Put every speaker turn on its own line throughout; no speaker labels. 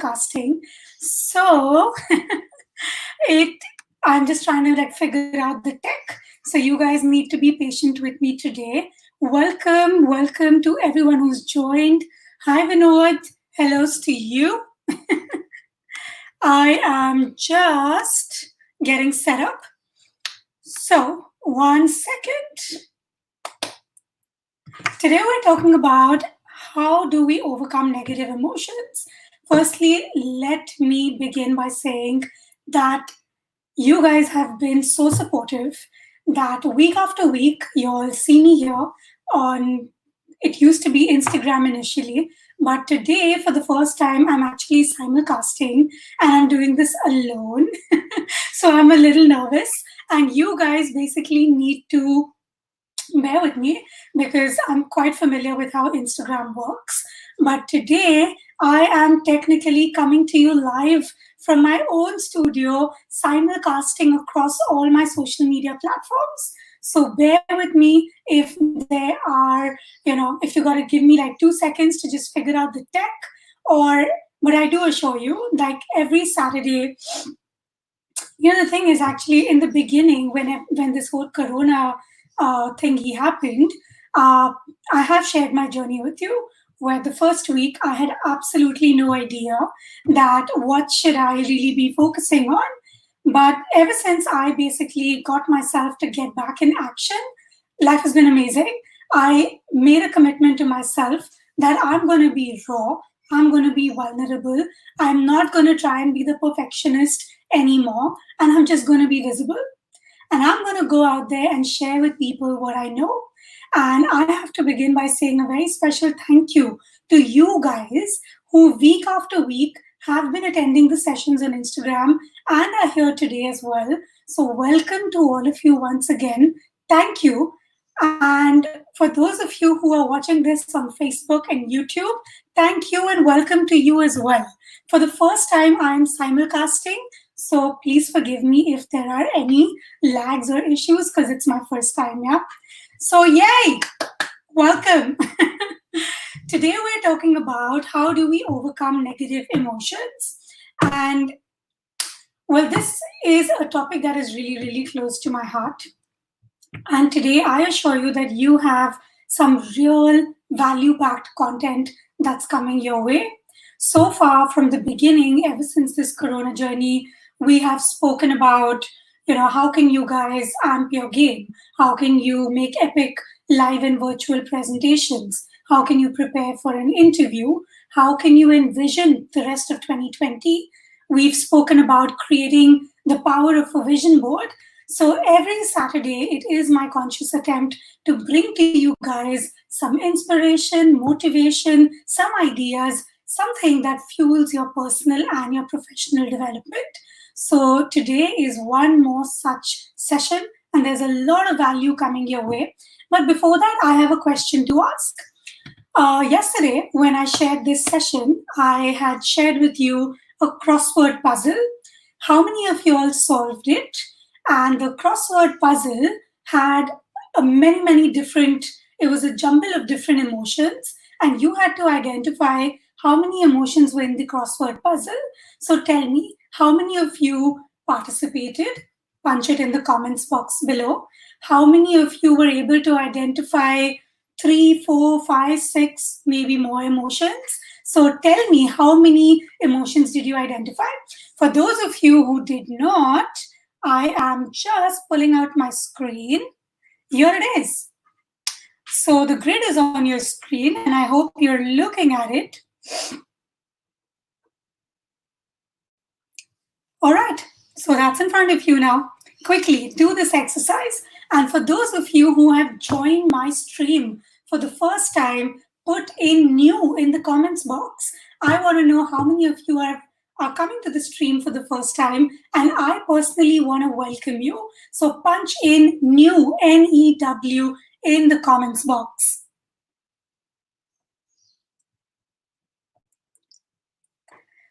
podcasting. So it I'm just trying to figure out the tech. So you guys need to be patient with me today. Welcome to everyone who's joined. Hi Vinod, hellos to you. I am just getting set up. So, 1 second. Today we're talking about how do we overcome negative emotions. Firstly, let me begin by saying that you guys have been so supportive that week after week you'll see me here on, it used to be Instagram initially, but today for the first time I'm actually simulcasting and I'm doing this alone. So I'm a little nervous, and you guys basically need to bear with me because I'm quite familiar with how Instagram works. But today, I am technically coming to you live from my own studio, simulcasting across all my social media platforms. So bear with me if there are, if you got to give me 2 seconds to just figure out the tech, or, but I do assure you, like every Saturday, the thing is actually in the beginning when this whole Corona thingy happened, uh, I have shared my journey with you. Where the first week I had absolutely no idea that what should I really be focusing on. But ever since I basically got myself to get back in action, life has been amazing. I made a commitment to myself that I'm going to be raw, I'm going to be vulnerable, I'm not going to try and be the perfectionist anymore, and I'm just going to be visible. And I'm going to go out there and share with people what I know. And I have to begin by saying a very special thank you to you guys who, week after week, have been attending the sessions on Instagram and are here today as well. So, welcome to all of you once again. Thank you. And for those of you who are watching this on Facebook and YouTube, thank you and welcome to you as well. For the first time, I am simulcasting, so please forgive me if there are any lags or issues because it's my first time, yeah? So, yay! Welcome! Today we're talking about how do we overcome negative emotions. And, well, this is a topic that is really, really close to my heart. And today I assure you that you have some real value-packed content that's coming your way. So far from the beginning, ever since this Corona journey, we have spoken about, how can you guys amp your game? How can you make epic live and virtual presentations? How can you prepare for an interview? How can you envision the rest of 2020? We've spoken about creating the power of a vision board. So every Saturday, it is my conscious attempt to bring to you guys some inspiration, motivation, some ideas, something that fuels your personal and your professional development. So today is one more such session, and there's a lot of value coming your way. But before that, I have a question to ask. Yesterday, when I shared this session, I had shared with you a crossword puzzle. How many of you all solved it? And the crossword puzzle had many different, it was a jumble of different emotions, and you had to identify how many emotions were in the crossword puzzle. So tell me, how many of you participated? Punch it in the comments box below. How many of you were able to identify 3, 4, 5, 6, maybe more emotions? So tell me, how many emotions did you identify? For those of you who did not, I am just pulling out my screen. Here it is. So the grid is on your screen, and I hope you're looking at it. All right, so that's in front of you now. Quickly do this exercise. And for those of you who have joined my stream for the first time, put in new in the comments box. I want to know how many of you are coming to the stream for the first time, and I personally want to welcome you. So punch in new, N-E-W, in the comments box.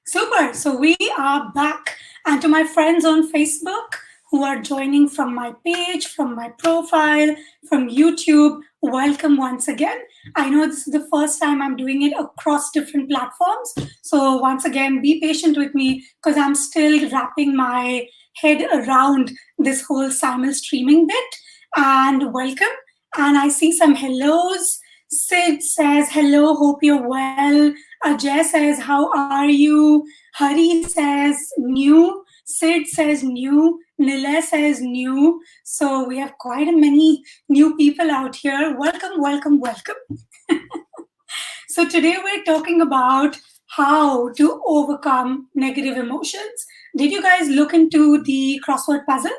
Super, so we are back. And to my friends on Facebook who are joining from my page, from my profile, from YouTube. Welcome once again. I know this is the first time I'm doing it across different platforms. So, once again, be patient with me because I'm still wrapping my head around this whole simul streaming bit. And welcome. And I see some hellos. Sid says, hello, hope you're well. Ajay says, how are you? Hari says, new. Sid says, new. Nile says, new. So we have quite a many new people out here. Welcome, welcome, welcome. So today we're talking about how to overcome negative emotions. Did you guys look into the crossword puzzle?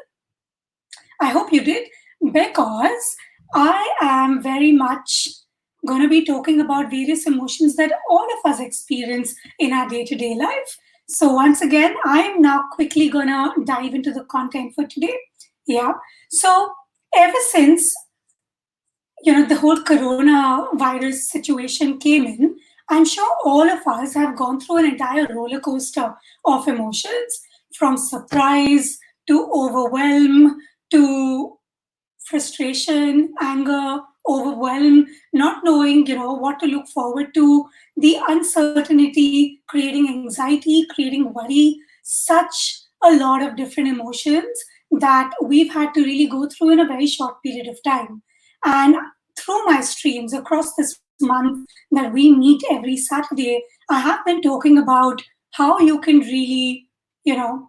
I hope you did, because I am very much going to be talking about various emotions that all of us experience in our day to day life. So, once again, I'm now quickly going to dive into the content for today. Yeah. So, ever since the whole coronavirus situation came in, I'm sure all of us have gone through an entire roller coaster of emotions, from surprise to overwhelm to frustration, anger, overwhelm, not knowing, what to look forward to, the uncertainty, creating anxiety, creating worry, such a lot of different emotions that we've had to really go through in a very short period of time. And through my streams across this month that we meet every Saturday, I have been talking about how you can really,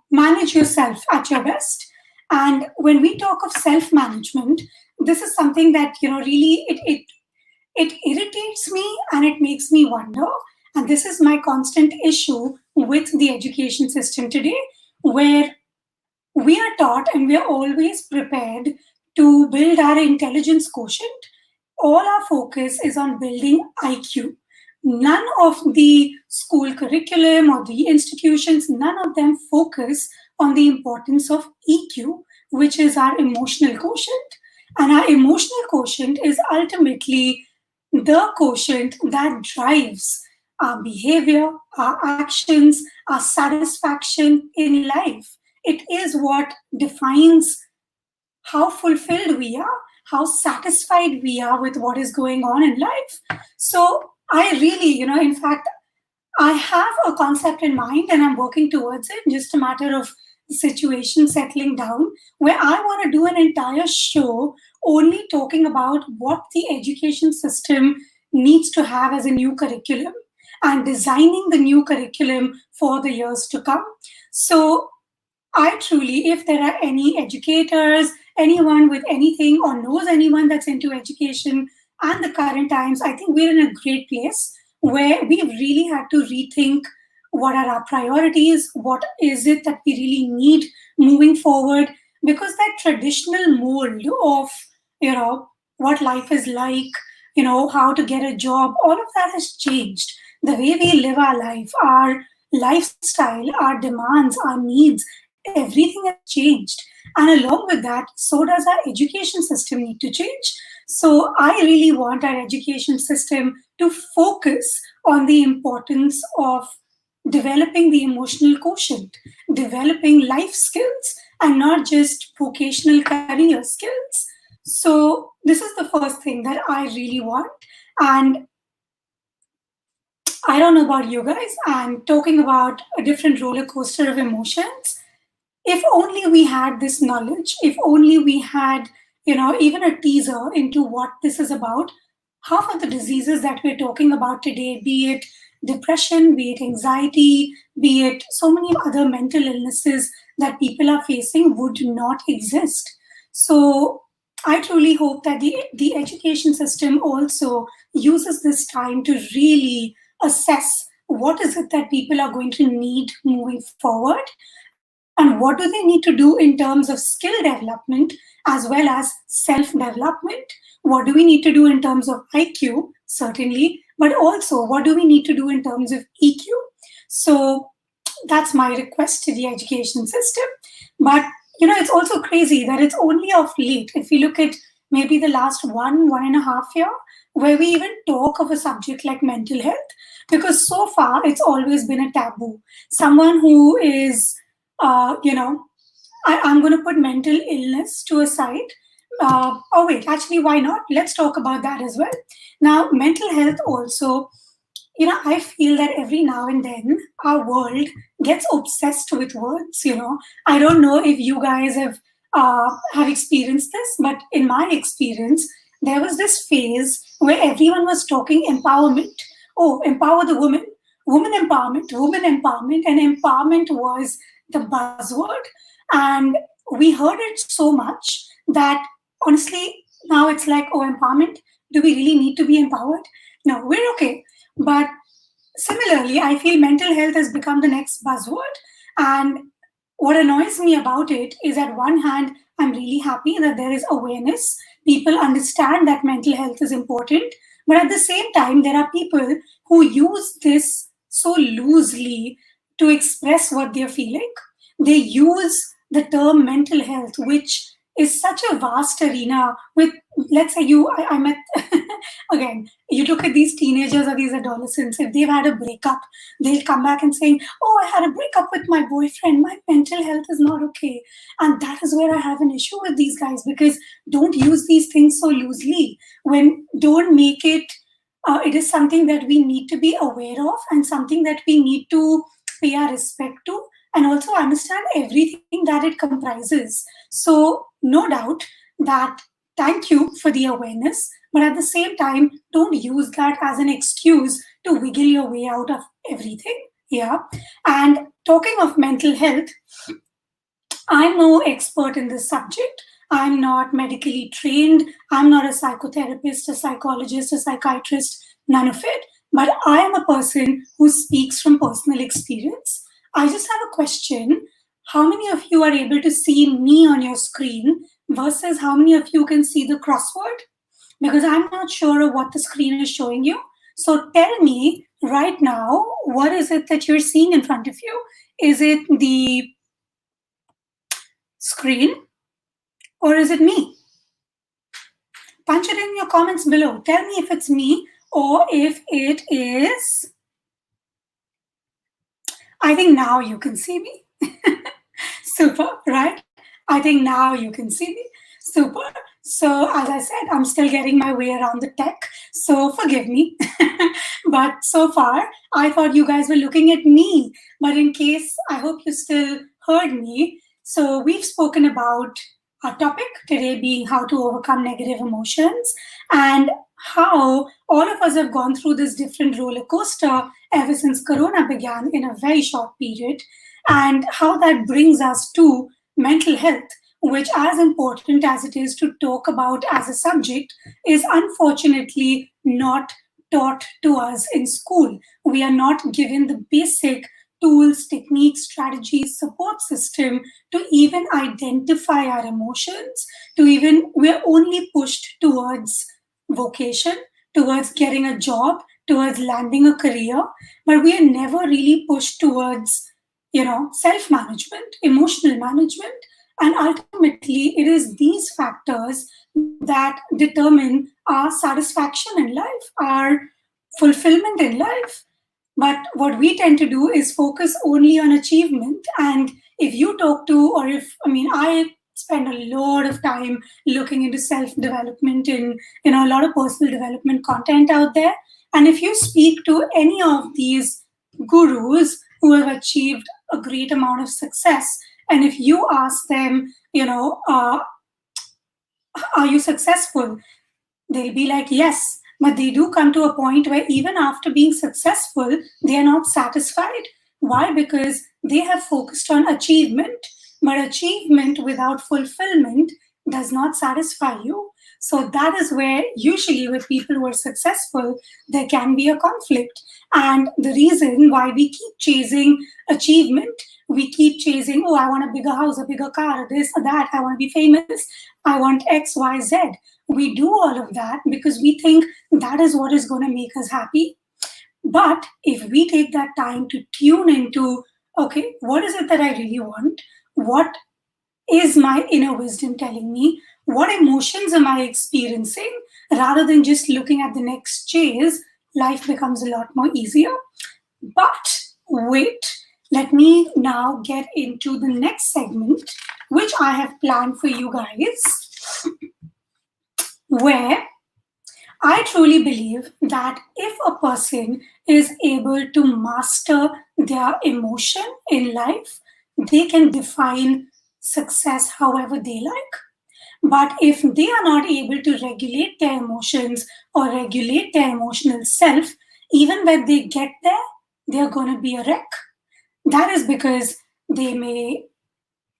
manage yourself at your best. And when we talk of self management, this is something that really it irritates me and it makes me wonder. And this is my constant issue with the education system today, where we are taught and we are always prepared to build our intelligence quotient. All our focus is on building IQ. None of the school curriculum or the institutions, none of them focus on the importance of EQ, which is our emotional quotient. And our emotional quotient is ultimately the quotient that drives our behavior, our actions, our satisfaction in life. It is what defines how fulfilled we are, how satisfied we are with what is going on in life. So I really, in fact, I have a concept in mind and I'm working towards it, just a matter of the situation settling down, where I want to do an entire show only talking about what the education system needs to have as a new curriculum and designing the new curriculum for the years to come. So I truly, if there are any educators, anyone with anything or knows anyone that's into education and the current times, I think we're in a great place where we've really had to rethink what are our priorities, what is it that we really need moving forward, because that traditional mold of, what life is like, how to get a job, all of that has changed. The way we live our life, our lifestyle, our demands, our needs, everything has changed. And along with that, so does our education system need to change. So I really want our education system to focus on the importance of developing the emotional quotient, developing life skills, and not just vocational career skills. So this is the first thing that I really want. And I don't know about you guys, and talking about a different roller coaster of emotions, if only we had this knowledge, if only we had, even a teaser into what this is about, half of the diseases that we're talking about today, be it depression, be it anxiety, be it so many other mental illnesses that people are facing, would not exist. So I truly hope that the education system also uses this time to really assess what is it that people are going to need moving forward, and what do they need to do in terms of skill development as well as self development. What do we need to do in terms of IQ, certainly, but also what do we need to do in terms of EQ. So that's my request to the education system. But it's also crazy that it's only of late, if you look at maybe the last 1.5 year, where we even talk of a subject like mental health, because so far it's always been a taboo. Someone who is, uh, you know, I'm going to put mental illness to a side. Oh, wait, actually, why not? Let's talk about that as well. Now, mental health also, I feel that every now and then our world gets obsessed with words. I don't know if you guys have experienced this, but in my experience, there was this phase where everyone was talking empowerment. Oh, empower the woman empowerment, and empowerment was the buzzword. And we heard it so much that honestly, now it's like, oh, empowerment. Do we really need to be empowered? No, we're okay. But similarly, I feel mental health has become the next buzzword. And what annoys me about it is, at one hand, I'm really happy that there is awareness. People understand that mental health is important. But at the same time, there are people who use this so loosely to express what they're feeling. They use the term mental health, which is such a vast arena with, let's say I met again, you look at these teenagers or these adolescents, if they've had a breakup, they'll come back and saying, oh, I had a breakup with my boyfriend, my mental health is not okay. And that is where I have an issue with these guys, because don't use these things so loosely. When don't make it it is something that we need to be aware of, and something that we need to pay our respect to, and also understand everything that it comprises. So no doubt that, thank you for the awareness, but at the same time, don't use that as an excuse to wiggle your way out of everything. Yeah. And talking of mental health, I'm no expert in this subject. I'm not medically trained. I'm not a psychotherapist, a psychologist, a psychiatrist, none of it. But I am a person who speaks from personal experience. I just have a question. How many of you are able to see me on your screen versus how many of you can see the crossword? Because I'm not sure of what the screen is showing you. So tell me right now, what is it that you're seeing in front of you? Is it the screen, or is it me? Punch it in your comments below. Tell me if it's me or if it is. I think now you can see me. Super, right? I think now you can see me. Super. So, as I said, I'm still getting my way around the tech, so forgive me. But so far, I thought you guys were looking at me. But in case, I hope you still heard me. So, we've spoken about our topic today being how to overcome negative emotions, and how all of us have gone through this different roller coaster ever since Corona began in a very short period, and how that brings us to mental health, which, as important as it is to talk about as a subject, is unfortunately not taught to us in school. We are not given the basic tools, techniques, strategies, support system to even identify our emotions, we're only pushed towards vocation, towards getting a job, towards landing a career, but we are never really pushed towards, self management, emotional management. And ultimately, it is these factors that determine our satisfaction in life, our fulfillment in life. But what we tend to do is focus only on achievement. And if you talk to, or if, I spend a lot of time looking into self development and, a lot of personal development content out there. And if you speak to any of these gurus who have achieved a great amount of success, and if you ask them, are you successful? They'll be like, yes. But they do come to a point where even after being successful, they are not satisfied. Why? Because they have focused on achievement. But achievement without fulfillment does not satisfy you. So that is where usually with people who are successful, there can be a conflict. And the reason why we keep chasing achievement, we keep chasing, oh, I want a bigger house, a bigger car, this or that, I want to be famous, I want X, Y, Z. We do all of that because we think that is what is going to make us happy. But if we take that time to tune into, okay, what is it that I really want? What is my inner wisdom telling me? What emotions am I experiencing? Rather than just looking at the next chase, life becomes a lot more easier. But wait, let me now get into the next segment, which I have planned for you guys, where I truly believe that if a person is able to master their emotion in life, they can define success however they like. But if they are not able to regulate their emotions or regulate their emotional self, even when they get there, they're going to be a wreck. That is because they may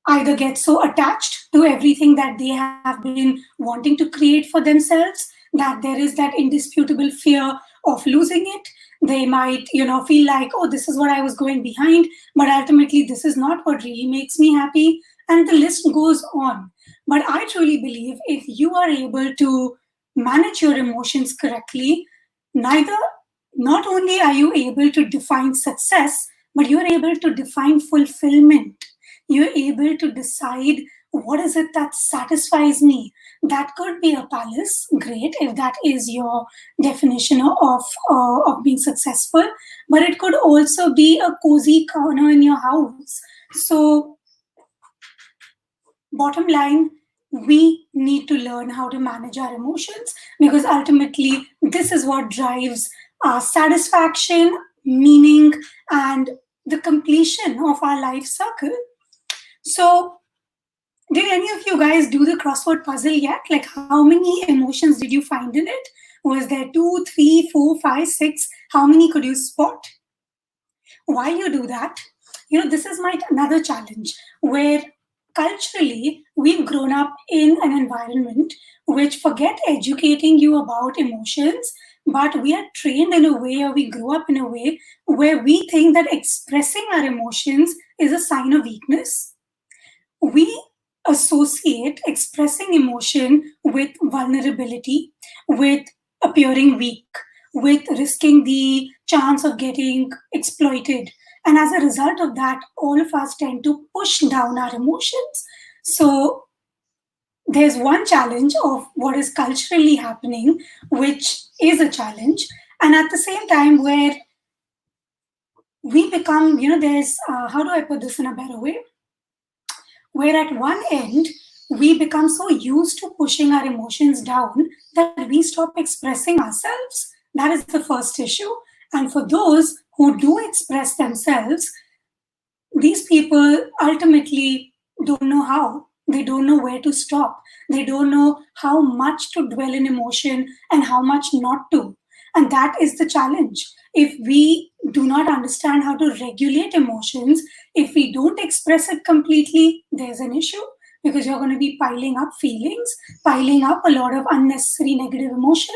either get so attached to everything that they have been wanting to create for themselves that there is that indisputable fear of losing it. They might, feel like, oh, this is what I was going behind, but ultimately this is not what really makes me happy. And the list goes on. But I truly believe if you are able to manage your emotions correctly, neither not only are you able to define success, but you're able to define fulfillment. You're able to decide what is it that satisfies me. That could be a palace, great, if that is your definition of being successful, but it could also be a cozy corner in your house. So bottom line, we need to learn how to manage our emotions, because ultimately this is what drives our satisfaction, meaning, and the completion of our life circle. So, did any of you guys do the crossword puzzle yet? Like, how many emotions did you find in it? Was there two, three, four, five, six? How many could you spot? While you do that, this is my another challenge where culturally we've grown up in an environment which forget educating you about emotions, but we are trained in a way, or we grow up in a way where we think that expressing our emotions is a sign of weakness. We associate expressing emotion with vulnerability, with appearing weak, with risking the chance of getting exploited. And as a result of that, all of us tend to push down our emotions. So there's one challenge of what is culturally happening, which is a challenge. And at the same time, where we become, there's, how do I put this in a better way? Where at one end, we become so used to pushing our emotions down that we stop expressing ourselves. That is the first issue. And for those who do express themselves, these people ultimately don't know how. They don't know where to stop. They don't know how much to dwell in emotion and how much not to. And that is the challenge. If we do not understand how to regulate emotions, if we don't express it completely, there's an issue, because you're going to be piling up feelings, piling up a lot of unnecessary negative emotion.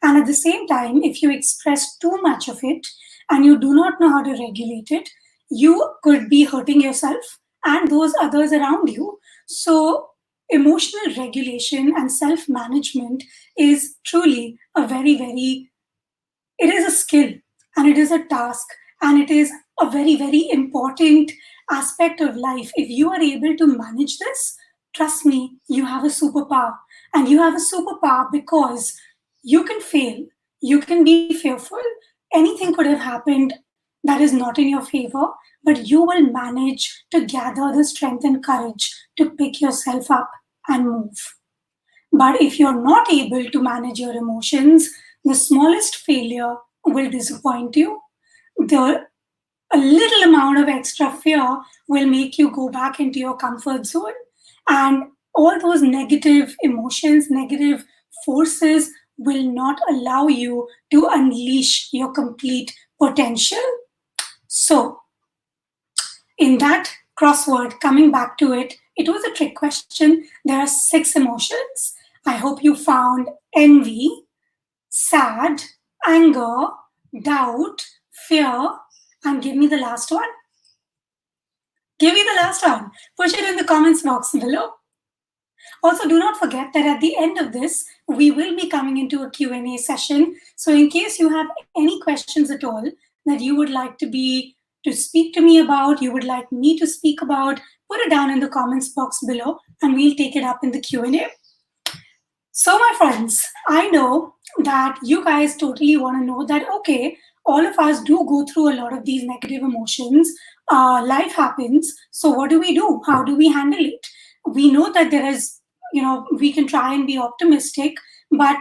And at the same time, if you express too much of it and you do not know how to regulate it, you could be hurting yourself and those others around you. So, emotional regulation and self management is truly a very, very, it is a skill, and it is a task, and it is a very, very important aspect of life. If you are able to manage this, trust me, you have a superpower. And you have a superpower because you can fail, you can be fearful, anything could have happened that is not in your favor, but you will manage to gather the strength and courage to pick yourself up and move. But if you're not able to manage your emotions, the smallest failure will disappoint you. The a little amount of extra fear will make you go back into your comfort zone. And all those negative emotions, negative forces will not allow you to unleash your complete potential. So, in that crossword, coming back to it, it was a trick question. There are 6 emotions. I hope you found envy, sad, anger, doubt, fear, and give me the last one. Give me the last one. Push it in the comments box below. Also, do not forget that at the end of this, we will be coming into a Q&A session. So in case you have any questions at all that you would like to speak to me about, you would like me to speak about, put it down in the comments box below and we'll take it up in the Q&A. So my friends, I know that you guys totally want to know that, okay, all of us do go through a lot of these negative emotions. Life happens. So what do we do? How do we handle it? We know that there is, we can try and be optimistic, but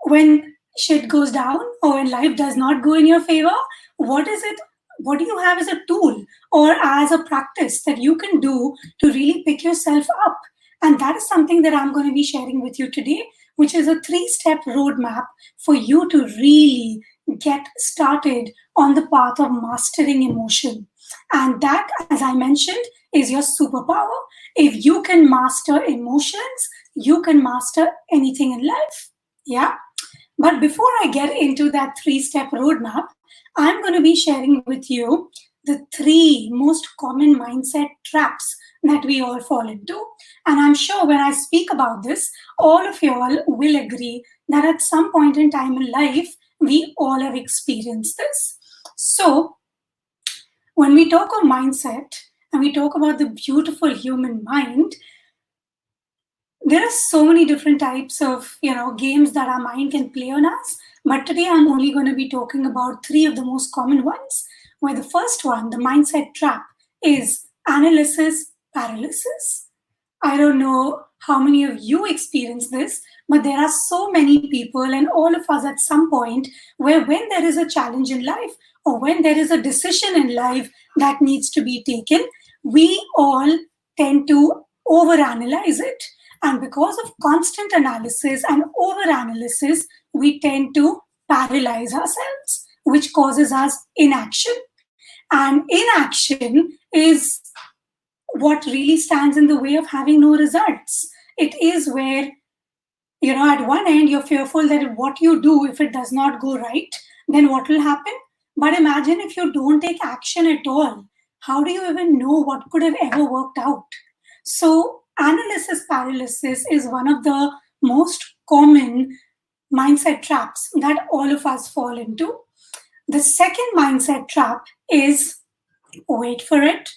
when shit goes down or when life does not go in your favor, what is it? What do you have as a tool or as a practice that you can do to really pick yourself up? And that is something that I'm going to be sharing with you today, which is a 3-step roadmap for you to really get started on the path of mastering emotion. And that, as I mentioned, is your superpower. If you can master emotions, you can master anything in life. Yeah. But before I get into that 3-step roadmap, I'm going to be sharing with you the 3 most common mindset traps that we all fall into. And I'm sure when I speak about this, all of you all will agree that at some point in time in life, we all have experienced this. So, when we talk of mindset and we talk about the beautiful human mind, there are so many different types of games that our mind can play on us, but today I'm only going to be talking about 3 of the most common ones, where the first one, the mindset trap, is analysis paralysis. I don't know how many of you experience this, but there are so many people and all of us at some point where when there is a challenge in life or when there is a decision in life that needs to be taken, we all tend to overanalyze it. And because of constant analysis and overanalysis, we tend to paralyze ourselves, which causes us inaction. And inaction is what really stands in the way of having no results. It is where, at one end, you're fearful that what you do, if it does not go right, then what will happen? But imagine if you don't take action at all. How do you even know what could have ever worked out? So, analysis paralysis is one of the most common mindset traps that all of us fall into. The second mindset trap is, wait for it,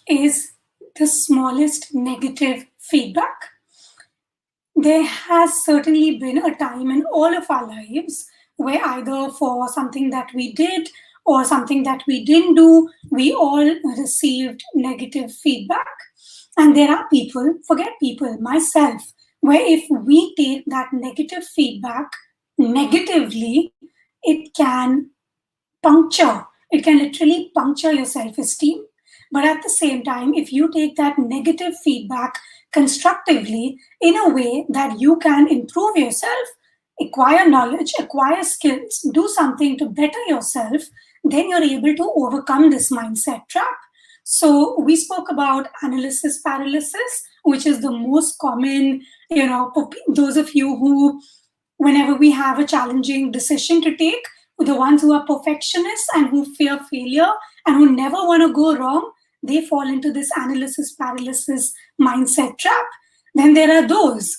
is the smallest negative feedback. There has certainly been a time in all of our lives where either for something that we did or something that we didn't do, we all received negative feedback. And there are people, forget people, myself, where if we take that negative feedback negatively, it can it can literally puncture your self esteem. But at the same time, if you take that negative feedback constructively in a way that you can improve yourself, acquire knowledge, acquire skills, do something to better yourself, then you're able to overcome this mindset trap. So, we spoke about analysis paralysis, which is the most common, for those of you who, whenever we have a challenging decision to take, the ones who are perfectionists and who fear failure and who never want to go wrong, they fall into this analysis paralysis mindset trap. Then there are those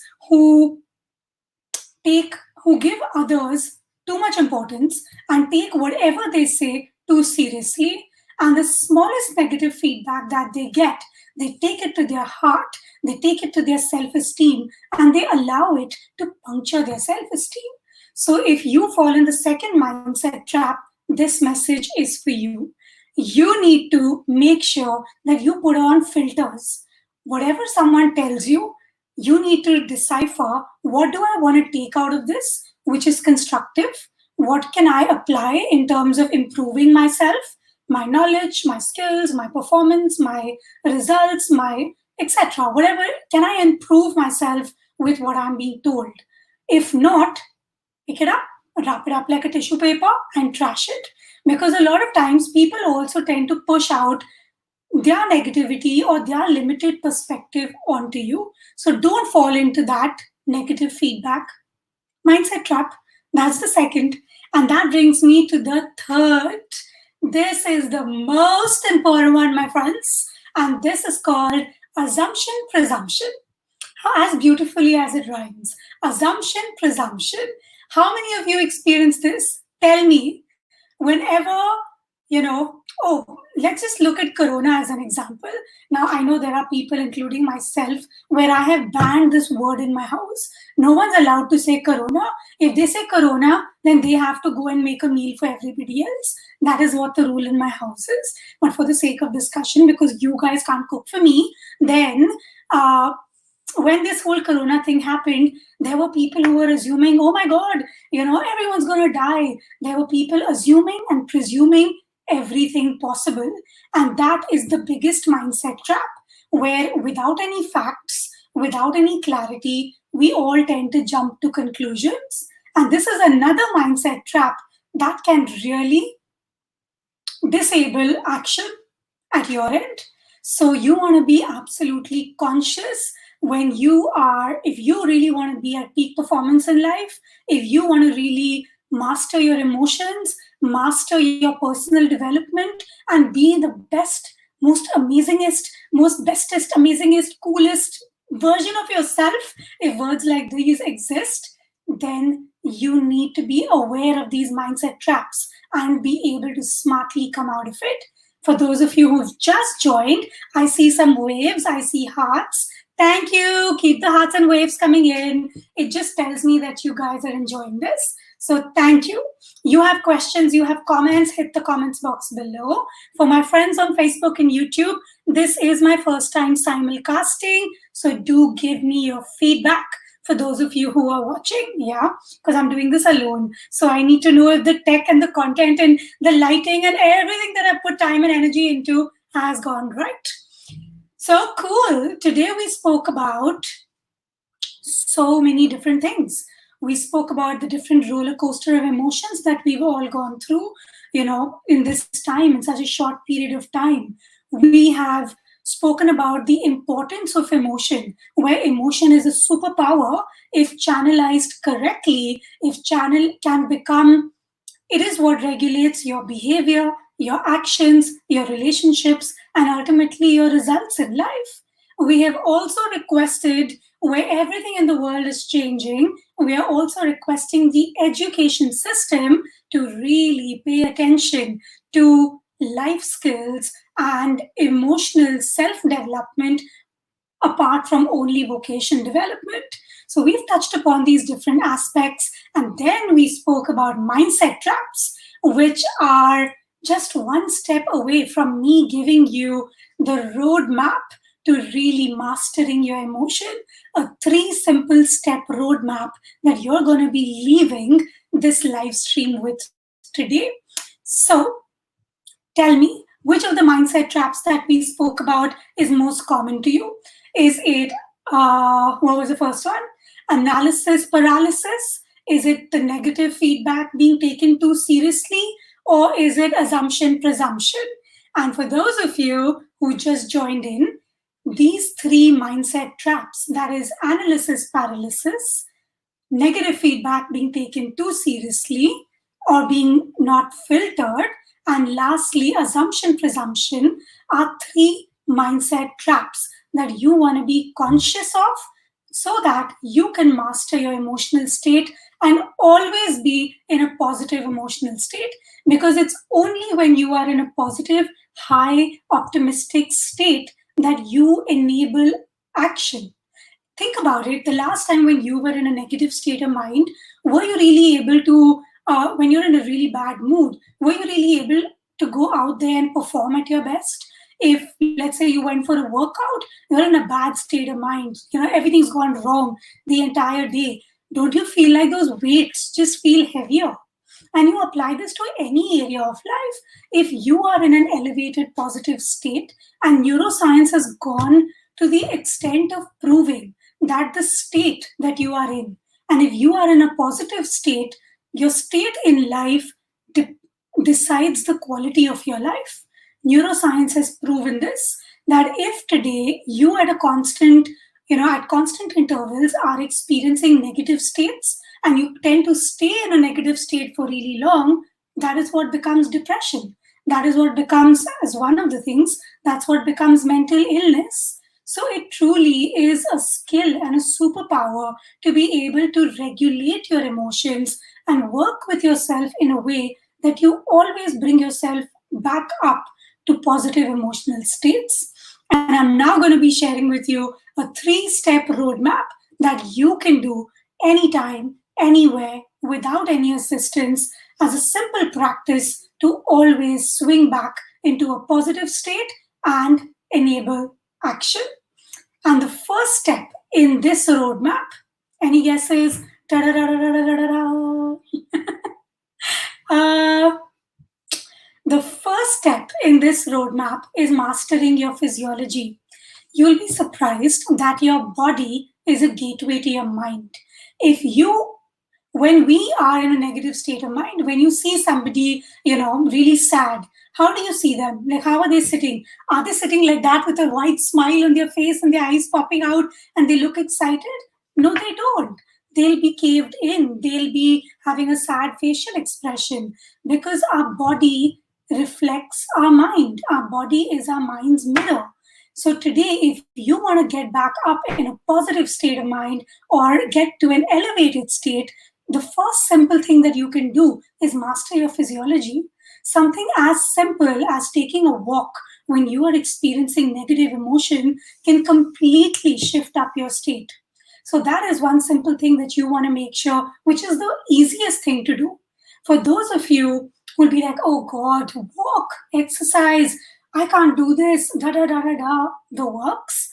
take who give others too much importance and take whatever they say too seriously. And the smallest negative feedback that they get, they take it to their heart, they take it to their self esteem, and they allow it to puncture their self esteem. So if you fall in the second mindset trap, this message is for you. You need to make sure that you put on filters. Whatever someone tells you, you need to decipher, what do I want to take out of this, which is constructive? What can I apply in terms of improving myself, my knowledge, my skills, my performance, my results, my etc. Whatever, can I improve myself with what I'm being told? If not, pick it up, wrap it up like a tissue paper, and trash it. Because a lot of times people also tend to push out their negativity or their limited perspective onto you. So don't fall into that negative feedback mindset trap. That's the second. And that brings me to the third. This is the most important one, my friends. And this is called assumption presumption. As beautifully as it rhymes. Assumption presumption. How many of you experience this? Tell me. Whenever let's just look at Corona as an example. Now, I know there are people, including myself, where I have banned this word in my house. No one's allowed to say Corona. If they say Corona, then they have to go and make a meal for everybody else. That is what the rule in my house is. But for the sake of discussion, because you guys can't cook for me, then uh, when this whole Corona thing happened, there were people who were assuming, oh my God, everyone's going to die. There were people assuming and presuming everything possible. And that is the biggest mindset trap, where without any facts, without any clarity, we all tend to jump to conclusions. And this is another mindset trap that can really disable action at your end. So you want to be absolutely conscious when if you really want to be at peak performance in life, if you want to really master your emotions, master your personal development, and be the best, most amazingest, most bestest, amazingest, coolest version of yourself, if words like these exist, then you need to be aware of these mindset traps and be able to smartly come out of it. For those of you who've just joined, I see some waves, I see hearts. Thank you. Keep the hearts and waves coming in. It just tells me that you guys are enjoying this. So thank you. You have questions, you have comments, hit the comments box below. For my friends on Facebook and YouTube, this is my first time simulcasting. So do give me your feedback. For those of you who are watching, because I'm doing this alone. So I need to know if the tech and the content and the lighting and everything that I put time and energy into has gone right. So cool. Today we spoke about so many different things. We spoke about the different roller coaster of emotions that we've all gone through, in this time, in such a short period of time. We have spoken about the importance of emotion, where emotion is a superpower if channelized correctly, if channel can become, it is what regulates your behavior, your actions, your relationships, and ultimately your results in life. We have also requested, where everything in the world is changing, we are also requesting the education system to really pay attention to life skills and emotional self development apart from only vocation development. So we've touched upon these different aspects, and then we spoke about mindset traps, which are just one step away from me giving you the roadmap to really mastering your emotion, a 3 simple step roadmap that you're going to be leaving this live stream with today. So tell me, which of the mindset traps that we spoke about is most common to you? Is it, what was the first one? Analysis paralysis? Is it the negative feedback being taken too seriously? Or is it assumption presumption? And for those of you who just joined in, these 3 mindset traps, that is analysis paralysis, negative feedback being taken too seriously or being not filtered, and lastly, assumption presumption, are 3 mindset traps that you want to be conscious of so that you can master your emotional state and always be in a positive emotional state. Because it's only when you are in a positive, high, optimistic state that you enable action. Think about it. The last time when you were in a negative state of mind, were you really able to, when you're in a really bad mood, were you really able to go out there and perform at your best? If, let's say, you went for a workout, you're in a bad state of mind, everything's gone wrong the entire day. Don't you feel like those weights just feel heavier? And you apply this to any area of life. If you are in an elevated positive state, and neuroscience has gone to the extent of proving that the state that you are in, and if you are in a positive state, your state in life decides the quality of your life. Neuroscience has proven this, that if today you at constant intervals are experiencing negative states, and you tend to stay in a negative state for really long, that is what becomes depression. That is what becomes, as one of the things, that's what becomes mental illness. So it truly is a skill and a superpower to be able to regulate your emotions and work with yourself in a way that you always bring yourself back up to positive emotional states. And I'm now going to be sharing with you a 3-step roadmap that you can do anytime, anywhere, without any assistance, as a simple practice to always swing back into a positive state and enable action. And the first step in this roadmap, any guesses? Ta-da-da-da-da-da-da-da. Uh, the first step in this roadmap is mastering your physiology. You'll be surprised that your body is a gateway to your mind. If you When we are in a negative state of mind, when you see somebody, really sad, how do you see them? Like, how are they sitting? Are they sitting like that with a wide smile on their face and their eyes popping out and they look excited? No, they don't. They'll be caved in. They'll be having a sad facial expression because our body reflects our mind. Our body is our mind's mirror. So today, if you want to get back up in a positive state of mind or get to an elevated state, the first simple thing that you can do is master your physiology. Something as simple as taking a walk when you are experiencing negative emotion can completely shift up your state. So that is one simple thing that you want to make sure, which is the easiest thing to do. For those of you who will be like, oh God, walk, exercise, I can't do this, da da da da da, the works.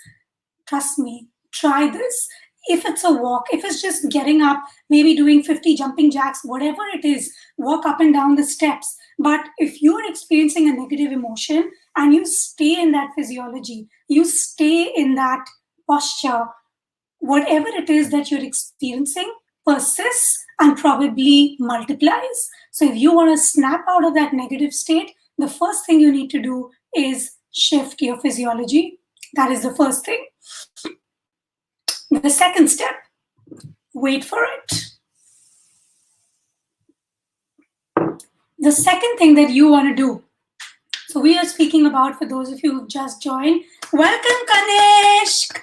Trust me, try this. If it's a walk, if it's just getting up, maybe doing 50 jumping jacks, whatever it is, walk up and down the steps. But if you are experiencing a negative emotion and you stay in that physiology, you stay in that posture, whatever it is that you're experiencing persists and probably multiplies. So if you want to snap out of that negative state, the first thing you need to do is shift your physiology. That is the first thing. The second step, wait for it. The second thing that you want to do, so we are speaking about, for those of you who just joined, welcome Kanishk.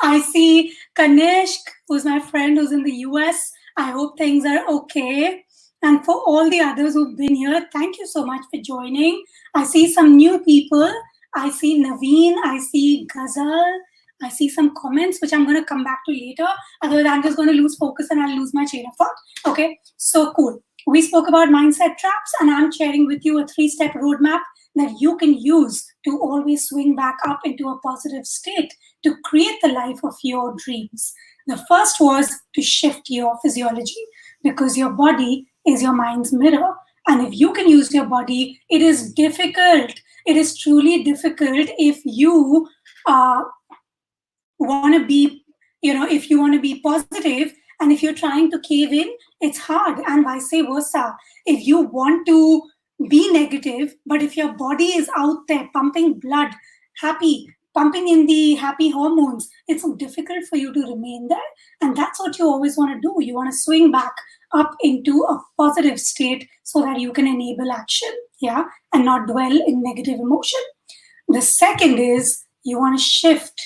I see Kanishk, who's my friend who's in the US. I hope things are okay. And for all the others who've been here, thank you so much for joining. I see some new people. I see Naveen. I see Ghazal. I see some comments, which I'm going to come back to later. Otherwise, I'm just going to lose focus and I'll lose my chain of thought. Okay, so cool. We spoke about mindset traps, and I'm sharing with you a 3-step roadmap that you can use to always swing back up into a positive state to create the life of your dreams. The first was to shift your physiology, because your body is your mind's mirror. And if you can use your body, it is difficult. It is truly difficult if you want to be, if you want to be positive, and if you're trying to cave in, it's hard, and vice versa. If you want to be negative, but if your body is out there pumping blood, happy, pumping in the happy hormones, it's difficult for you to remain there. And that's what you always want to do. You want to swing back up into a positive state so that you can enable action, and not dwell in negative emotion. The second is you want to shift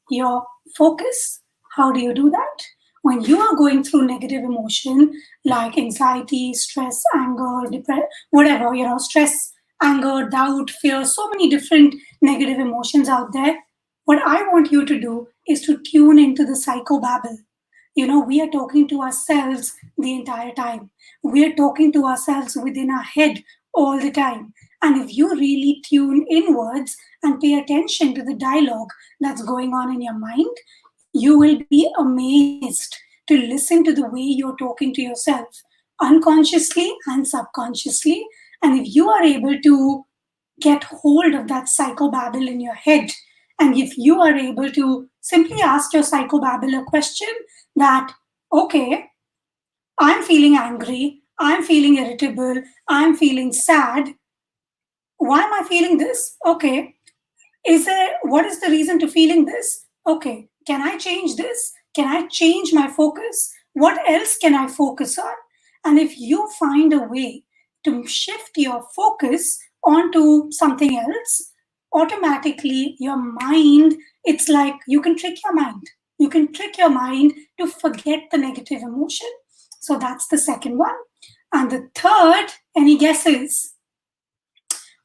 your focus. How do you do that? When you are going through negative emotion like anxiety, stress, anger, depression, whatever, stress, anger, doubt, fear, so many different negative emotions out there, what I want you to do is to tune into the psychobabble. We are talking to ourselves the entire time. We are talking to ourselves within our head all the time. And if you really tune inwards and pay attention to the dialogue that's going on in your mind, you will be amazed to listen to the way you're talking to yourself, unconsciously and subconsciously. And if you are able to get hold of that psychobabble in your head, and if you are able to simply ask your psychobabble a question that, okay, I'm feeling angry, I'm feeling irritable, I'm feeling sad. Why am I feeling this? Okay. What is the reason to feeling this? Okay. Can I change this? Can I change my focus? What else can I focus on? And if you find a way to shift your focus onto something else, automatically your mind, it's like you can trick your mind. You can trick your mind to forget the negative emotion. So that's the second one. And the third, any guesses?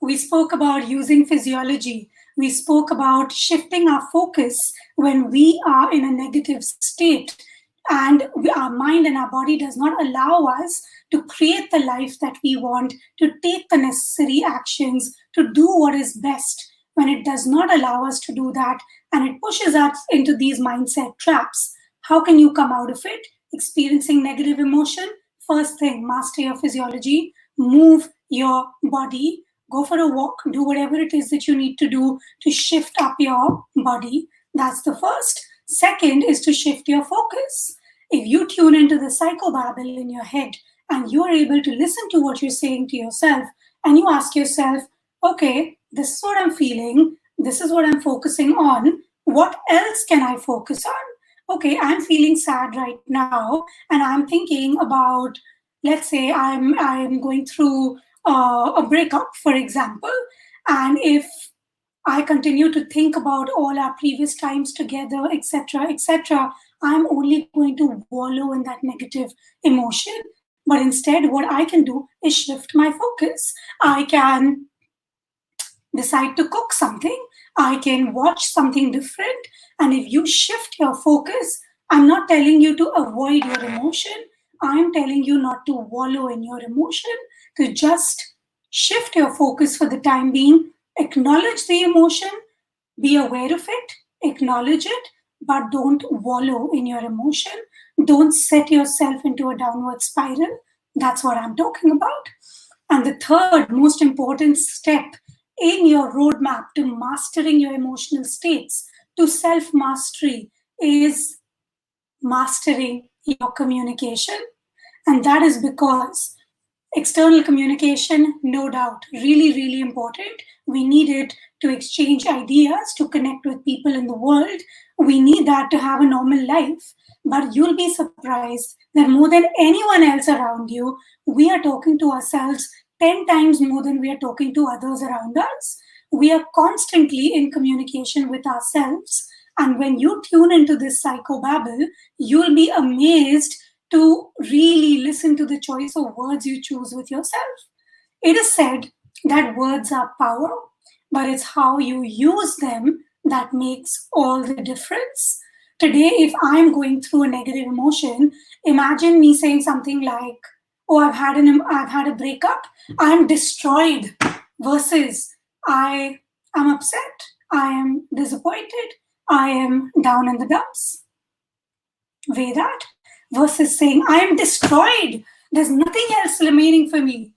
We spoke about using physiology. We spoke about shifting our focus when we are in a negative state and our mind and our body does not allow us to create the life that we want, to take the necessary actions, to do what is best. When it does not allow us to do that and it pushes us into these mindset traps, how can you come out of it? Experiencing negative emotion? First thing, master your physiology, move your body, go for a walk, do whatever it is that you need to do to shift up your body. That's the first. Second is to shift your focus. If you tune into the psychobabble in your head and you are able to listen to what you're saying to yourself and you ask yourself, okay, this is what I'm feeling, this is what I'm focusing on, what else can I focus on? Okay, I'm feeling sad right now and I'm thinking about, let's say I'm going through a breakup, for example, and if I continue to think about all our previous times together, etc., etc., I'm only going to wallow in that negative emotion. But instead, what I can do is shift my focus. I can decide to cook something. I can watch something different. And if you shift your focus, I'm not telling you to avoid your emotion. I'm telling you not to wallow in your emotion, to just shift your focus for the time being, acknowledge the emotion, be aware of it, acknowledge it, but don't wallow in your emotion. Don't set yourself into a downward spiral. That's what I'm talking about. And the third most important step in your roadmap to mastering your emotional states, to self mastery, is mastering your communication. And that is because external communication, no doubt, really, really important. We need it to exchange ideas, to connect with people in the world. We need that to have a normal life. But you'll be surprised that more than anyone else around you, we are talking to ourselves 10 times more than we are talking to others around us. We are constantly in communication with ourselves. And when you tune into this psychobabble, you'll be amazed to really listen to the choice of words you choose with yourself. It is said that words are power, but it's how you use them that makes all the difference. Today, if I'm going through a negative emotion, imagine me saying something like, "Oh, I've had a breakup. I'm destroyed," versus "I am upset. I am disappointed. I am down in the dumps." Weigh that versus saying, "I am destroyed. There's nothing else remaining for me."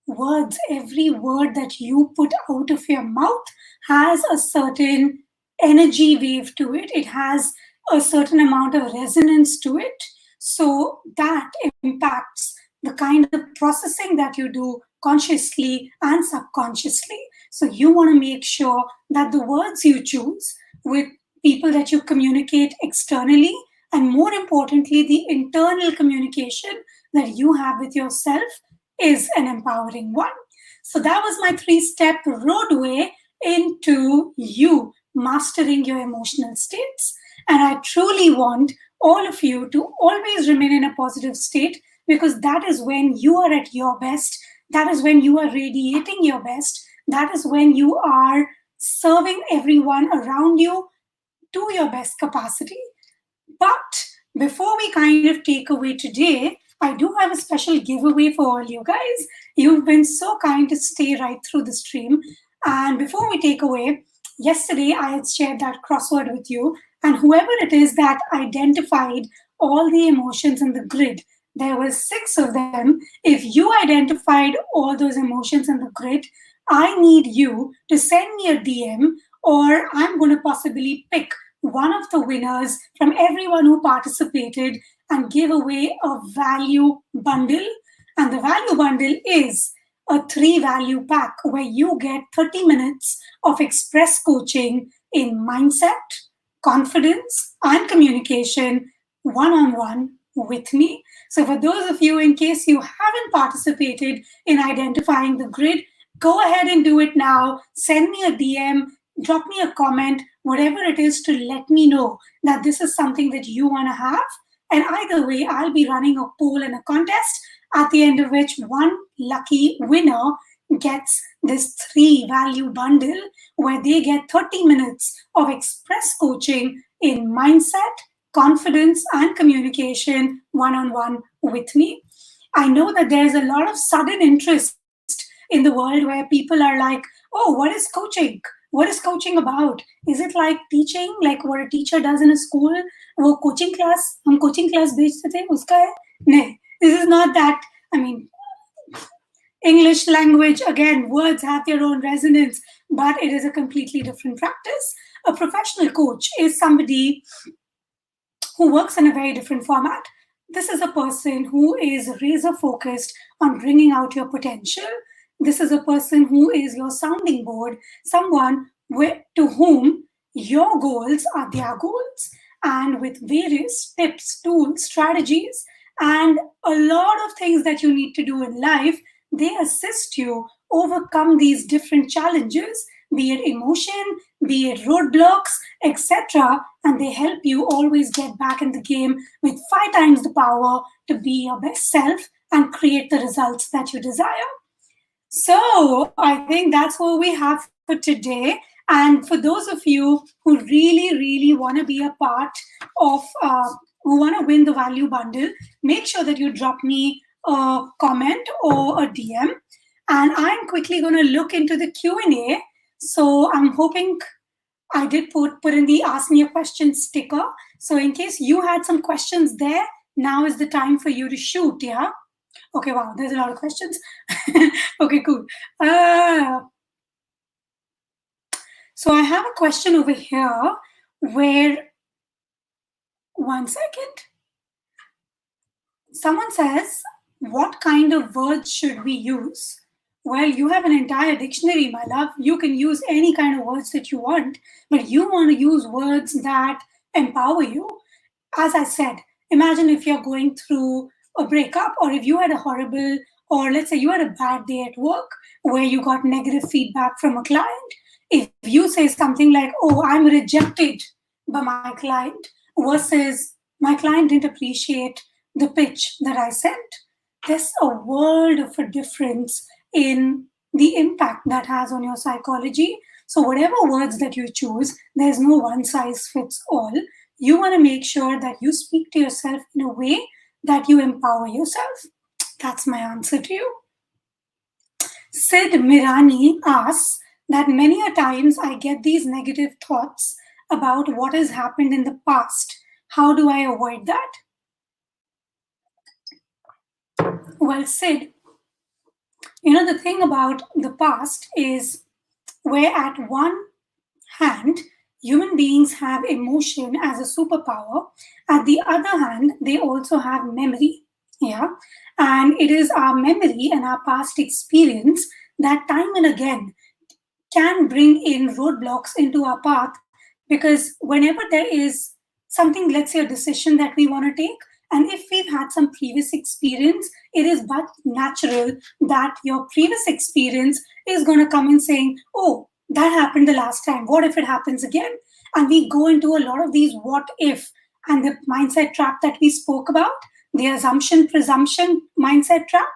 Words, every word that you put out of your mouth has a certain energy wave to it, it has a certain amount of resonance to it. So that impacts the kind of processing that you do consciously and subconsciously. So you want to make sure that the words you choose with people that you communicate externally, and more importantly, the internal communication that you have with yourself, is an empowering one. So that was my 3-step roadway into you mastering your emotional states. And I truly want all of you to always remain in a positive state, because that is when you are at your best. That is when you are radiating your best. That is when you are serving everyone around you to your best capacity. But before we kind of take away today, I do have a special giveaway for all you guys. You've been so kind to stay right through the stream. And before we take away, yesterday I had shared that crossword with you, and whoever it is that identified all the emotions in the grid, there were 6 of them. If you identified all those emotions in the grid, I need you to send me a DM, or I'm going to possibly pick one of the winners from everyone who participated and give away a value bundle. And the value bundle is a 3 value pack where you get 30 minutes of express coaching in mindset, confidence, and communication one on one with me. So, for those of you, in case you haven't participated in identifying the grid, go ahead and do it now. Send me a DM, drop me a comment, whatever it is, to let me know that this is something that you want to have. And either way, I'll be running a poll and a contest, at the end of which one lucky winner gets this 3 value bundle where they get 30 minutes of express coaching in mindset, confidence, and communication one on one with me. I know that there's a lot of sudden interest in the world where people are like, oh, what is coaching? What is coaching about? Is it like teaching, like what a teacher does in a school? वो coaching class, हम coaching class भेजते थे, उसका है? नहीं, this is not that. I mean, English language, again, words have their own resonance, but it is a completely different practice. A professional coach is somebody who works in a very different format. This is a person who is razor focused on bringing out your potential. This is a person who is your sounding board, someone to whom your goals are their goals, and with various tips, tools, strategies, and a lot of things that you need to do in life, they assist you overcome these different challenges, be it emotion, be it roadblocks, etc. And they help you always get back in the game with 5 times the power to be your best self and create the results that you desire. So I think that's what we have for today. And for those of you who really want to be a part of, who want to win the value bundle, make sure that you drop me a comment or a DM. And I'm quickly going to look into the Q&A. So I'm hoping I did put in the ask me a question sticker. So in case you had some questions there, now is the time for you to shoot, yeah? Okay, wow, there's a lot of questions. Okay, cool. So I have a question over here where, one second. Someone says, what kind of words should we use? Well, you have an entire dictionary, my love. You can use any kind of words that you want, but you want to use words that empower you. As I said, imagine if you're going through a breakup, or if you had a horrible, or let's say you had a bad day at work where you got negative feedback from a client. If you say something like, oh, I'm rejected by my client, versus my client didn't appreciate the pitch that I sent, there's a world of a difference in the impact that has on your psychology. So whatever words that you choose, there's no one size fits all. You want to make sure that you speak to yourself in a way that you empower yourself. That's my answer to you. Sid Mirani asks that many a times I get these negative thoughts about what has happened in the past. How do I avoid that? Well, Sid, the thing about the past is where at one hand, human beings have emotion as a superpower. At the other hand, they also have memory. Yeah. And it is our memory and our past experience that time and again can bring in roadblocks into our path, because whenever there is something, let's say a decision that we want to take, and if we've had some previous experience, it is but natural that your previous experience is going to come in saying, oh, that happened the last time. What if it happens again? And we go into a lot of these what if and the mindset trap that we spoke about, the assumption presumption mindset trap.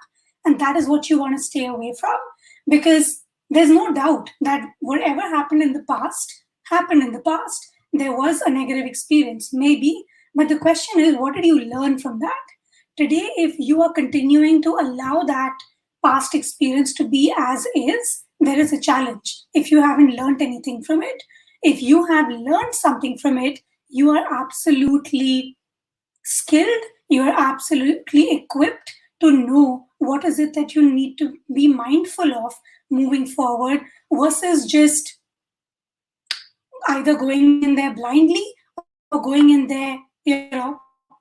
And that is what you want to stay away from, because there's no doubt that whatever happened in the past happened in the past. There was a negative experience, maybe, but the question is, what did you learn from that? Today, if you are continuing to allow that past experience to be as is, there is a challenge. If you haven't learned anything from it, if you have learned something from it, you are absolutely skilled, you are absolutely equipped to know what is it that you need to be mindful of moving forward, versus just either going in there blindly or going in there,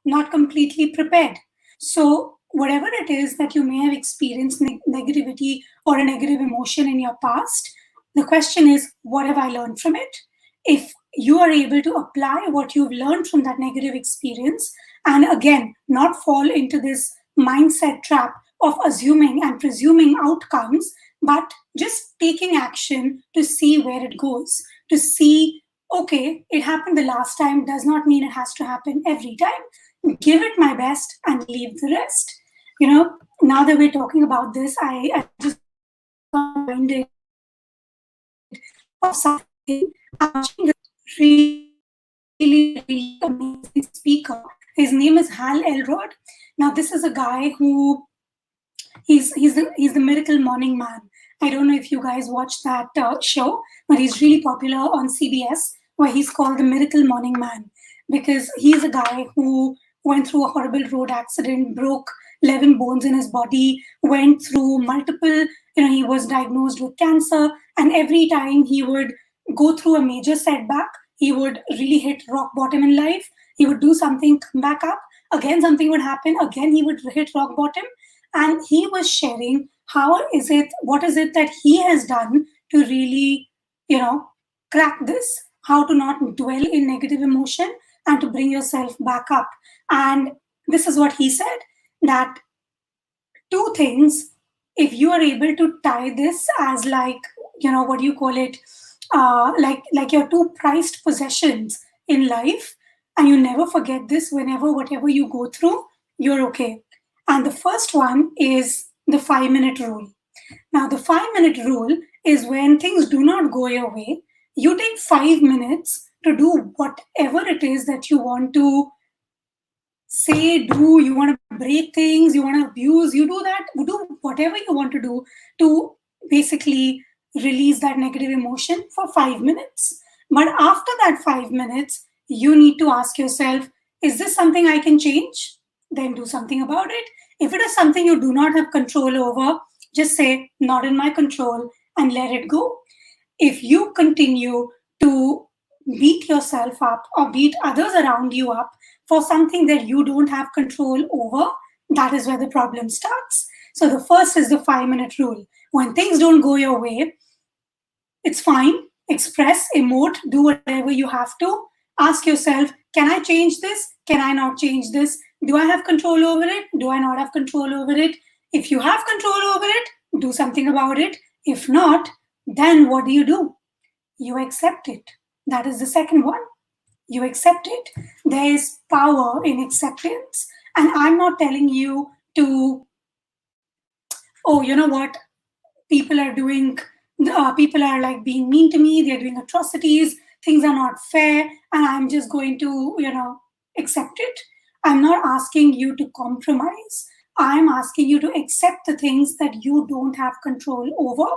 not completely prepared. So whatever it is that you may have experienced negativity or a negative emotion in your past, the question is, what have I learned from it? If you are able to apply what you've learned from that negative experience, and again, not fall into this mindset trap of assuming and presuming outcomes, but just taking action to see where it goes, to see, okay, it happened the last time does not mean it has to happen every time. Give it my best and leave the rest. Now that we're talking about this, I just want to reminded of something. I'm watching this really, really amazing speaker. His name is Hal Elrod. Now, this is a guy who he's the Miracle Morning Man. I don't know if you guys watched that show, but he's really popular on CBS, where he's called the Miracle Morning Man because he's a guy who went through a horrible road accident, broke 11 bones in his body, went through multiple, he was diagnosed with cancer, and every time he would go through a major setback, he would really hit rock bottom in life. He would do something, come back up, again something would happen, again he would hit rock bottom, and he was sharing what is it that he has done to really you know crack this, how to not dwell in negative emotion and to bring yourself back up. And this is what he said, that two things, if you are able to tie this as like, what do you call it, like your two prized possessions in life, and you never forget this, whenever whatever you go through, you're okay. And the first one is the 5 minute rule. Now, the 5 minute rule is when things do not go your way, you take 5 minutes to do whatever it is that you want to say, do. You want to break things, you want to abuse, you do that, do whatever you want to do to basically release that negative emotion for 5 minutes. But after that 5 minutes, you need to ask yourself, is this something I can change? Then do something about it. If it is something you do not have control over, just say, not in my control, and let it go. If you continue to beat yourself up or beat others around you up for something that you don't have control over, that is where the problem starts. So the first is the 5 minute rule. When things don't go your way, it's fine. Express, emote, do whatever you have to. Ask yourself, can I change this? Can I not change this? Do I have control over it? Do I not have control over it? If you have control over it, do something about it. If not, then what do? You accept it. That is the second one. You accept it. There is power in acceptance. And I'm not telling you to, oh, you know what? People are doing, people are like being mean to me, they're doing atrocities, things are not fair, and I'm just going to, accept it. I'm not asking you to compromise. I'm asking you to accept the things that you don't have control over.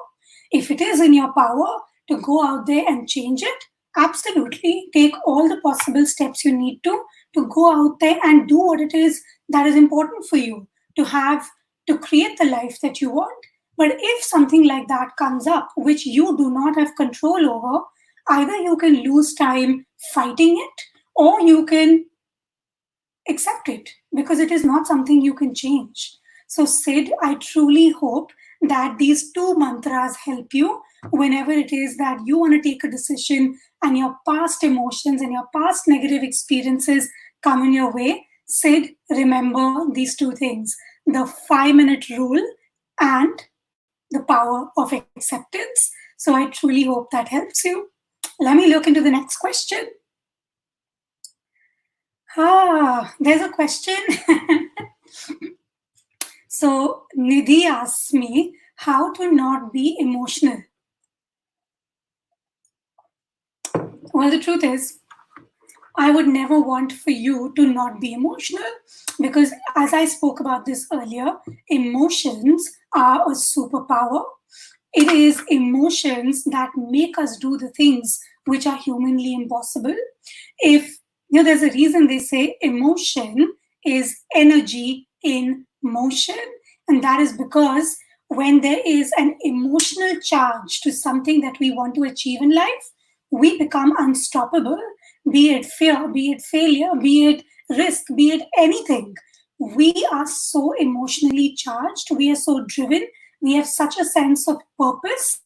If it is in your power to go out there and change it, absolutely take all the possible steps you need to go out there and do what it is that is important for you to have, to create the life that you want. But if something like that comes up, which you do not have control over, either you can lose time fighting it or you can accept it because it is not something you can change. So, Sid, I truly hope that these two mantras help you whenever it is that you want to take a decision and your past emotions and your past negative experiences come in your way. Sid, remember these two things, the 5 minute rule and the power of acceptance. So I truly hope that helps you. Let me look into the next question. There's a question. So Nidhi asks me how to not be emotional. Well, the truth is, I would never want for you to not be emotional because, as I spoke about this earlier, emotions are a superpower. It is emotions that make us do the things which are humanly impossible. If there's a reason they say emotion is energy in motion, and that is because when there is an emotional charge to something that we want to achieve in life, we become unstoppable, be it fear, be it failure, be it risk, be it anything. We are so emotionally charged, we are so driven, we have such a sense of purpose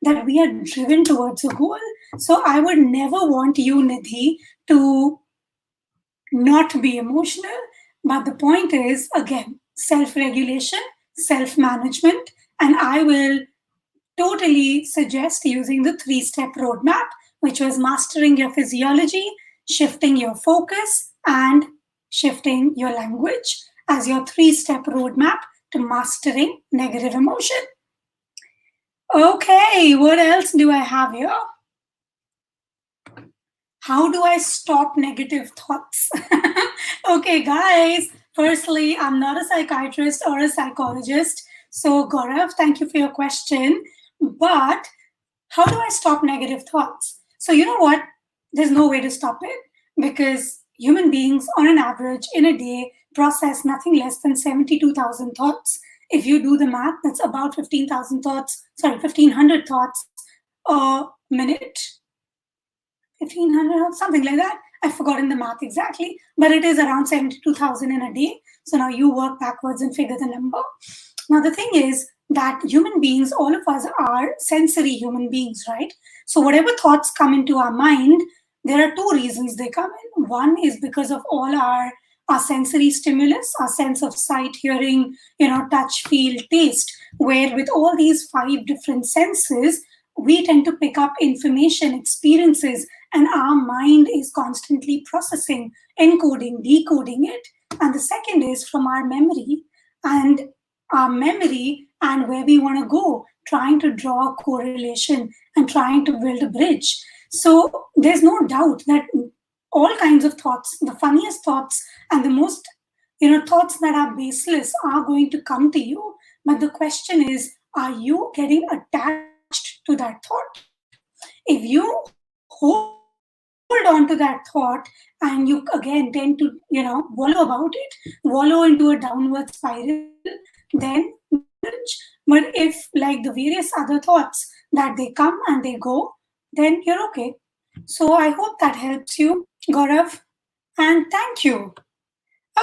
that we are driven towards a goal. So I would never want you, Nidhi, to not be emotional. But the point is, again, self regulation, self management, and I will totally suggest using the 3 step roadmap, which was mastering your physiology, shifting your focus, and shifting your language as your 3 step roadmap to mastering negative emotion. Okay, what else do I have here? How do I stop negative thoughts? Okay, guys, firstly, I'm not a psychiatrist or a psychologist. So, Gaurav, thank you for your question. But how do I stop negative thoughts? So, you know what? There's no way to stop it because human beings, on an average, in a day, process nothing less than 72,000 thoughts. If you do the math, that's about 15,000 thoughts, sorry, 1,500 thoughts a minute, 1,500 or something like that. I've forgotten the math exactly, but it is around 72,000 in a day. So now you work backwards and figure the number. Now, the thing is that human beings, all of us are sensory human beings, right? So, whatever thoughts come into our mind, there are two reasons they come in. One is because of all our sensory stimulus, our sense of sight, hearing, touch, feel, taste, where with all these five different senses, we tend to pick up information, experiences, and our mind is constantly processing, encoding, decoding it. And the second is from and our memory and where we want to go, trying to draw a correlation and trying to build a bridge. So there's no doubt that all kinds of thoughts, the funniest thoughts and the most, thoughts that are baseless are going to come to you. But the question is, are you getting attached to that thought? If you hold on to that thought and you again tend to, wallow about it, wallow into a downward spiral, then there's no challenge. But if, like the various other thoughts, that they come and they go, then you're okay. So I hope that helps you, Gaurav, and thank you.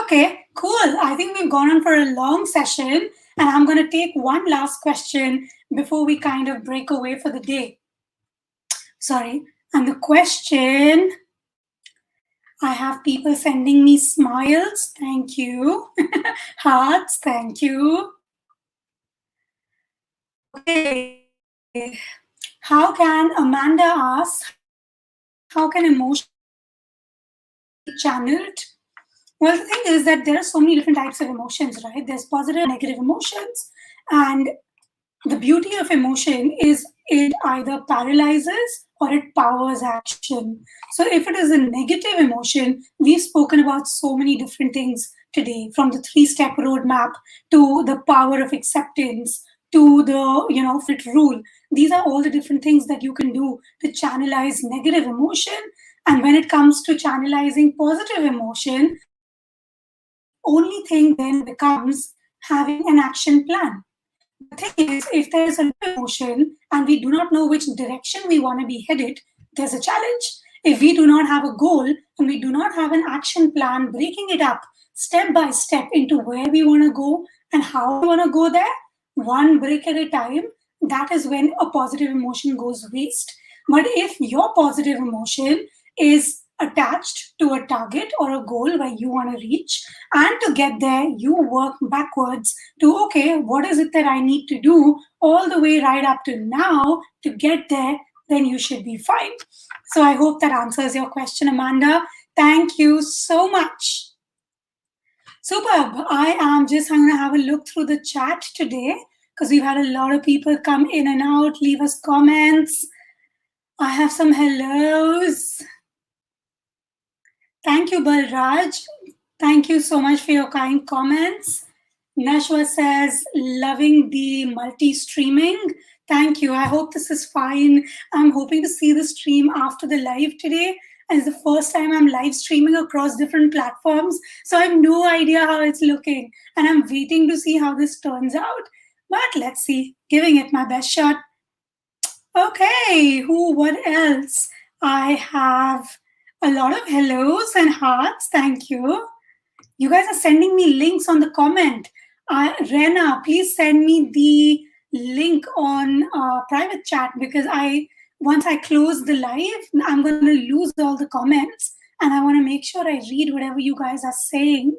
Okay, cool. I think we've gone on for a long session, and I'm going to take one last question before we kind of break away for the day. Sorry. And the question, I have people sending me smiles. Thank you. Hearts. Thank you. Okay. How can Amanda asks, how can emotions be channeled? Well, the thing is that there are so many different types of emotions, right? There's positive emotions, negative emotions, and the beauty of emotion is it either paralyzes or it powers action. So if it is a negative emotion, we've spoken about so many different things today, from the three-step roadmap to the power of acceptance to the rule. These are all the different things that you can do to channelize negative emotion. And when it comes to channelizing positive emotion, the only thing then becomes having an action plan. But the thing is, if there is a negative emotion and we do not know which direction we want to be headed, there's a challenge. If we do not have a goal and we do not have an action plan, breaking it up step by step into where we want to go and how we want to go there, one brick at a time, that is when a positive emotion goes waste. But if your positive emotion is attached to a target or a goal where you want to reach, and to get there, you work backwards to, okay, what is it that I need to do all the way right up to now to get there, then you should be fine. So I hope that answers your question, Amanda. Thank you so much. Superb. I am just going to have a look through the chat today because we've had a lot of people come in and out, leave us comments. I have some hellos. Thank you, Balraj. Thank you so much for your kind comments. Nashwa says, loving the multi-streaming. Thank you. I hope this is fine. I'm hoping to see the stream after the live today. And it's the first time I'm live streaming across different platforms. So I have no idea how it's looking. And I'm waiting to see how this turns out. But let's see. Giving it my best shot. Okay, what else? I have a lot of hellos and hearts. Thank you. You guys are sending me links on the comment. Rena, please send me the link on private chat because once I close the live, I'm going to lose all the comments and I want to make sure I read whatever you guys are saying.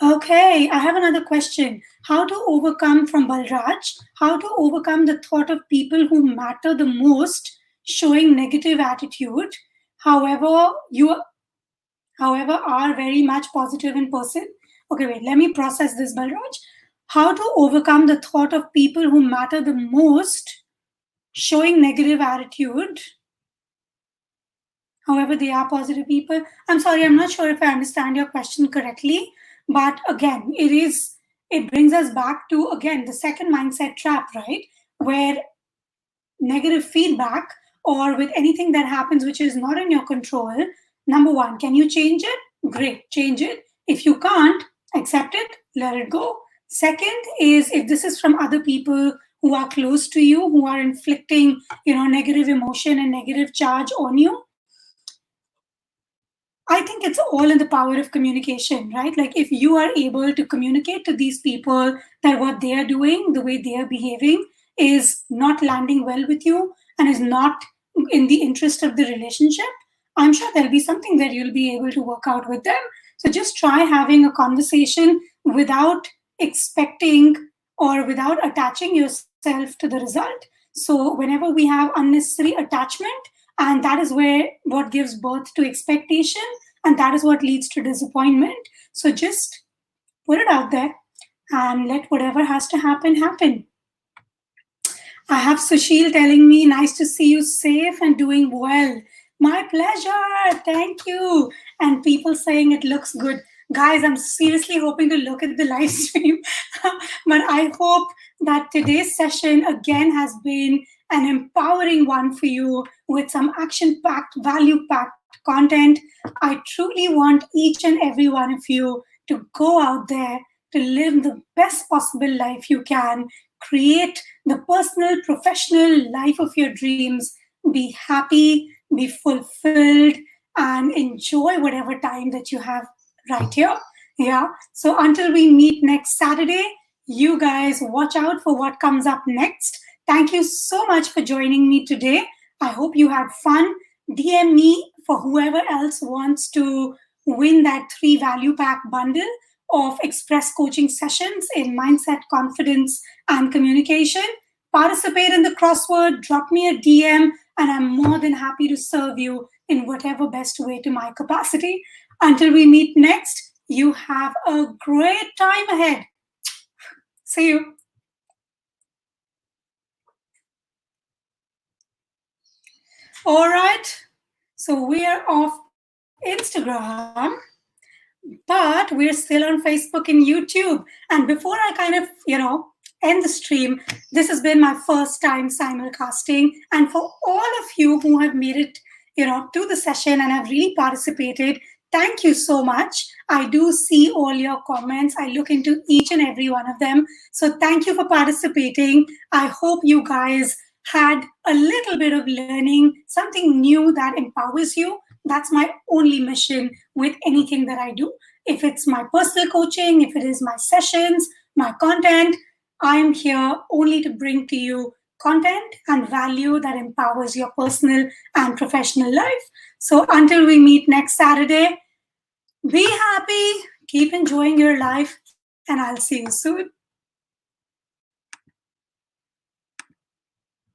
Okay, I have another question. How to overcome from Balraj? How to overcome the thought of people who matter the most showing negative attitude, however are very much positive in person? Okay, wait, let me process this, Balraj. How to overcome the thought of people who matter the most showing negative attitude. However, they are positive people. I'm sorry, I'm not sure if I understand your question correctly. But again, it brings us back to again the second mindset trap, right? Where negative feedback or with anything that happens which is not in your control, number one, can you change it? Great, change it. If you can't, accept it, let it go. Second is if this is from other people who are close to you, who are inflicting, negative emotion and negative charge on you, I think it's all in the power of communication, right? Like if you are able to communicate to these people that what they are doing, the way they are behaving, is not landing well with you and is not in the interest of the relationship, I'm sure there'll be something that you'll be able to work out with them. So just try having a conversation without expecting or without attaching yourself to the result. So whenever we have unnecessary attachment, and that is where what gives birth to expectation, and that is what leads to disappointment. So just put it out there and let whatever has to happen happen. I have Sushil telling me, nice to see you safe and doing well. My pleasure. Thank you. And people saying it looks good. Guys, I'm seriously hoping to look at the live stream. But I hope that today's session again has been an empowering one for you with some action packed, value packed content. I truly want each and every one of you to go out there to live the best possible life you can, create the personal, professional life of your dreams, be happy, be fulfilled, and enjoy whatever time that you have right here. Yeah. So until we meet next Saturday, you guys watch out for what comes up next. Thank you so much for joining me today. I hope you had fun. DM me for whoever else wants to win that 3 value pack bundle of express coaching sessions in mindset, confidence, and communication. Participate in the crossword, drop me a DM, and I'm more than happy to serve you in whatever best way to my capacity. Until we meet next, you have a great time ahead. See you. All right. So we are off Instagram, but we're still on Facebook and YouTube. And before I kind of, end the stream, this has been my first time simulcasting. And for all of you who have made it, to the session and have really participated, thank you so much. I do see all your comments. I look into each and every one of them. So thank you for participating. I hope you guys had a little bit of learning, something new that empowers you. That's my only mission with anything that I do. If it's my personal coaching, if it is my sessions, my content, I am here only to bring to you content and value that empowers your personal and professional life. So until we meet next Saturday, be happy, keep enjoying your life, and I'll see you soon.